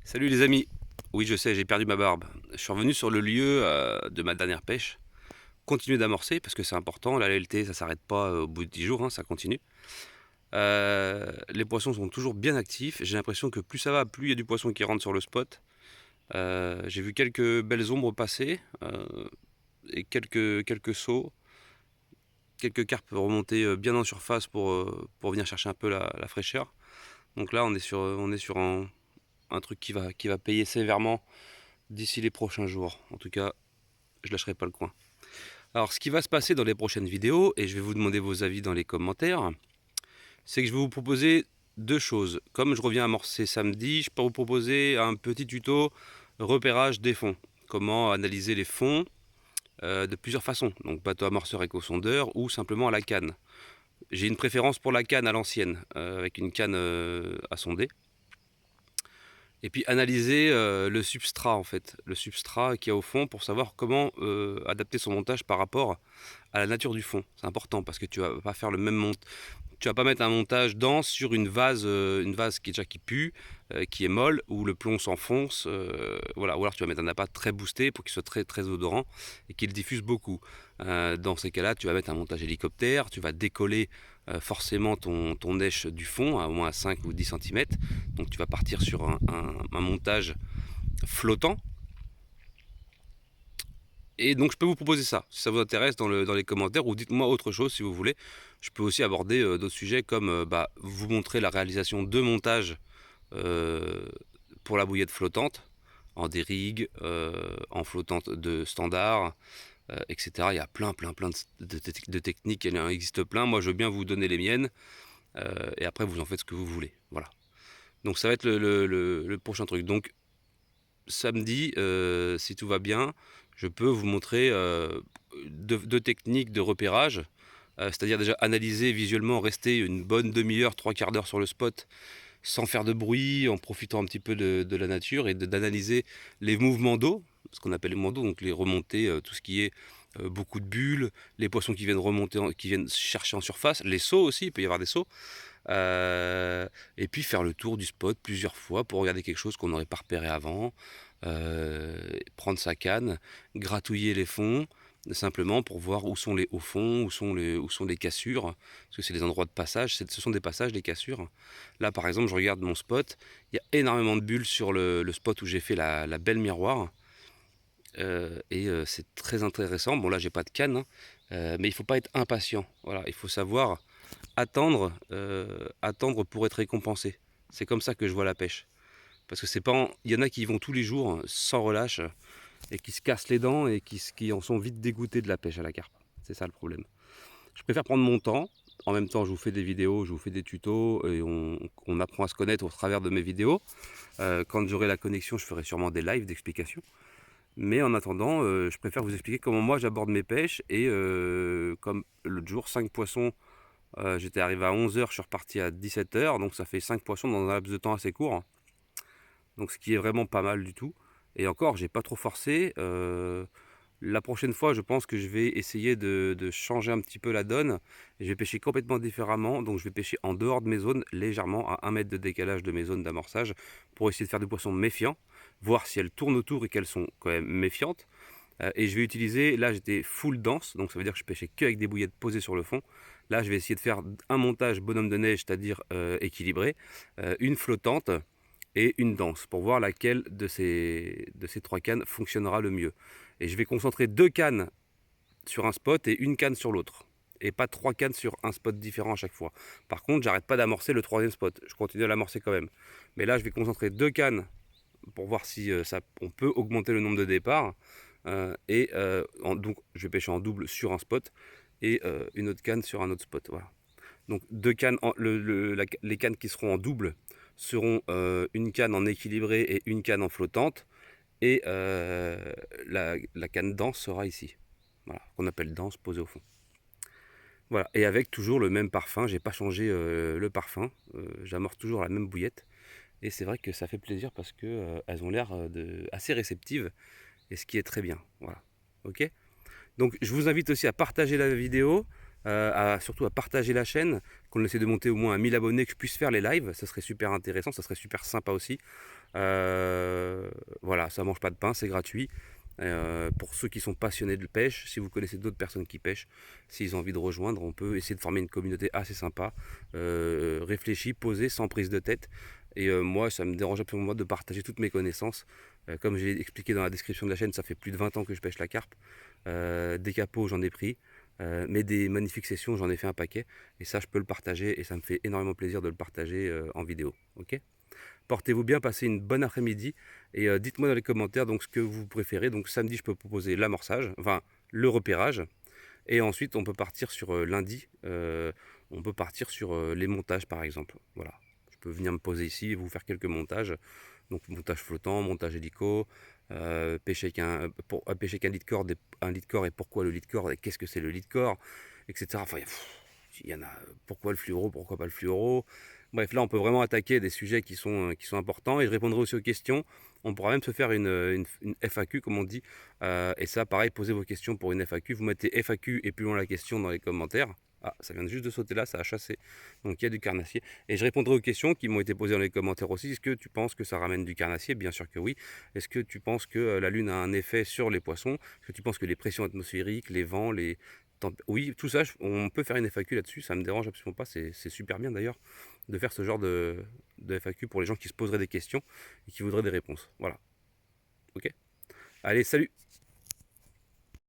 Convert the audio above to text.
Salut les amis. Oui, je sais, j'ai perdu ma barbe. Je suis revenu sur le lieu de ma dernière pêche. Continuer d'amorcer parce que c'est important. La LLT, ça s'arrête pas au bout de 10 jours, hein, ça continue. Les poissons sont toujours bien actifs. J'ai l'impression que plus ça va, plus il y a du poisson qui rentre sur le spot. J'ai vu quelques belles ombres passer et quelques sauts, quelques carpes remonter bien en surface pour venir chercher un peu la fraîcheur. Donc là, on est sur un truc qui va payer sévèrement d'ici les prochains jours. En tout cas, je lâcherai pas le coin. Alors, ce qui va se passer dans les prochaines vidéos, et je vais vous demander vos avis dans les commentaires, c'est que je vais vous proposer deux choses. Comme je reviens amorcer samedi, je peux vous proposer un petit tuto repérage des fonds. Comment analyser les fonds de plusieurs façons. Donc bateau amorceur éco-sondeur ou simplement à la canne. J'ai une préférence pour la canne à l'ancienne, avec une canne à sonder. Et puis analyser le substrat en fait, le substrat qu'il y a au fond pour savoir comment adapter son montage par rapport à la nature du fond. C'est important parce que tu vas pas faire le même montage. Tu vas pas mettre un montage dense sur une vase qui est déjà qui pue, qui est molle, où le plomb s'enfonce, voilà. Ou alors tu vas mettre un appât très boosté pour qu'il soit très très odorant et qu'il diffuse beaucoup. Dans ces cas-là, tu vas mettre un montage hélicoptère, tu vas décoller forcément ton nèche du fond à au moins 5 ou 10 cm. Donc tu vas partir sur un montage flottant. Et donc je peux vous proposer ça, si ça vous intéresse dans les commentaires, ou dites-moi autre chose si vous voulez. Je peux aussi aborder d'autres sujets comme vous montrer la réalisation de montages euh, pour la bouillette flottante, en dérigue, en flottante de standard, etc. Il y a plein de techniques, il en existe plein. Moi je veux bien vous donner les miennes, et après vous en faites ce que vous voulez. Voilà. Donc ça va être le prochain truc. Donc samedi, si tout va bien, je peux vous montrer deux techniques de repérage. C'est-à-dire déjà analyser visuellement, rester une bonne demi-heure, trois quarts d'heure sur le spot sans faire de bruit, en profitant un petit peu de la nature et d'analyser les mouvements d'eau, ce qu'on appelle les mouvements d'eau, donc les remontées, tout ce qui est beaucoup de bulles, les poissons qui viennent remonter, qui viennent chercher en surface, les sauts aussi, il peut y avoir des sauts, et puis faire le tour du spot plusieurs fois pour regarder quelque chose qu'on n'aurait pas repéré avant, prendre sa canne, gratouiller les fonds, simplement pour voir où sont les hauts fonds, où sont les cassures, parce que c'est les endroits de passage, ce sont des passages, les cassures. Là par exemple, je regarde mon spot, il y a énormément de bulles sur le spot où j'ai fait la belle miroir, c'est très intéressant. Bon là j'ai pas de canne, hein, mais il faut pas être impatient, voilà, il faut savoir attendre pour être récompensé. C'est comme ça que je vois la pêche. Parce que c'est pas, il y en a qui y vont tous les jours sans relâche et qui se cassent les dents et qui en sont vite dégoûtés de la pêche à la carpe. C'est ça le problème. Je préfère prendre mon temps. En même temps, je vous fais des vidéos, je vous fais des tutos et on apprend à se connaître au travers de mes vidéos. Quand j'aurai la connexion, je ferai sûrement des lives d'explication. Mais en attendant, je préfère vous expliquer comment moi j'aborde mes pêches et comme l'autre jour, 5 poissons. J'étais arrivé à 11 h, je suis reparti à 17 h, donc ça fait 5 poissons dans un laps de temps assez court. Donc ce qui est vraiment pas mal du tout. Et encore, j'ai pas trop forcé. La prochaine fois, je pense que je vais essayer de changer un petit peu la donne. Je vais pêcher complètement différemment. Donc je vais pêcher en dehors de mes zones, légèrement à 1 mètre de décalage de mes zones d'amorçage, pour essayer de faire des poissons méfiants, voir si elles tournent autour et qu'elles sont quand même méfiantes. Et je vais utiliser, là j'étais full dense, donc ça veut dire que je pêchais que avec des bouillettes posées sur le fond. Là je vais essayer de faire un montage bonhomme de neige, c'est-à-dire équilibré, une flottante et une dense, pour voir laquelle de ces trois cannes fonctionnera le mieux. Et je vais concentrer deux cannes sur un spot et une canne sur l'autre. Et pas trois cannes sur un spot différent à chaque fois. Par contre, j'arrête pas d'amorcer le troisième spot. Je continue à l'amorcer quand même. Mais là, je vais concentrer deux cannes pour voir si on peut augmenter le nombre de départs. Donc, je vais pêcher en double sur un spot et une autre canne sur un autre spot. Voilà. Donc, deux cannes, les cannes qui seront en double seront une canne en équilibré et une canne en flottante. Et la canne dense sera ici. Voilà, qu'on appelle dense, posée au fond. Voilà, et avec toujours le même parfum. J'ai pas changé le parfum. J'amorce toujours la même bouillette. Et c'est vrai que ça fait plaisir parce que elles ont l'air assez réceptives. Et ce qui est très bien. Voilà. Ok. Donc je vous invite aussi à partager la vidéo, surtout à partager la chaîne, qu'on essaie de monter au moins à 1000 abonnés, que je puisse faire les lives, ça serait super intéressant, ça serait super sympa aussi. Voilà, ça mange pas de pain, c'est gratuit. Pour ceux qui sont passionnés de pêche, si vous connaissez d'autres personnes qui pêchent, s'ils ont envie de rejoindre, on peut essayer de former une communauté assez sympa, réfléchie, posée, sans prise de tête. Et moi, ça me dérange absolument pas de partager toutes mes connaissances. Comme j'ai expliqué dans la description de la chaîne, ça fait plus de 20 ans que je pêche la carpe. Des capots, j'en ai pris. Mais des magnifiques sessions, j'en ai fait un paquet. Et ça, je peux le partager. Et ça me fait énormément plaisir de le partager en vidéo. Ok? Portez-vous bien, passez une bonne après-midi et dites-moi dans les commentaires donc ce que vous préférez. Donc samedi, je peux proposer l'amorçage, enfin le repérage, et ensuite on peut partir sur lundi, on peut partir sur les montages par exemple. Voilà, je peux venir me poser ici et vous faire quelques montages. Donc montage flottant, montage hélico, pêcher qu'un lead core, un lead core et pourquoi le lead core et qu'est-ce que c'est le lead core, etc. Enfin, il y en a, pourquoi le fluoro, pourquoi pas le fluoro. Bref, là, on peut vraiment attaquer des sujets qui sont importants et je répondrai aussi aux questions. On pourra même se faire une FAQ, comme on dit. Et ça, pareil, posez vos questions pour une FAQ. Vous mettez FAQ et plus loin la question dans les commentaires. Ah, ça vient juste de sauter là, ça a chassé. Donc il y a du carnassier. Et je répondrai aux questions qui m'ont été posées dans les commentaires aussi. Est-ce que tu penses que ça ramène du carnassier? Bien sûr que oui. Est-ce que tu penses que la Lune a un effet sur les poissons? Est-ce que tu penses que les pressions atmosphériques, les vents, oui, tout ça, on peut faire une FAQ là-dessus, ça me dérange absolument pas, c'est super bien d'ailleurs de faire ce genre de FAQ pour les gens qui se poseraient des questions et qui voudraient des réponses. Voilà, ok. Allez, salut!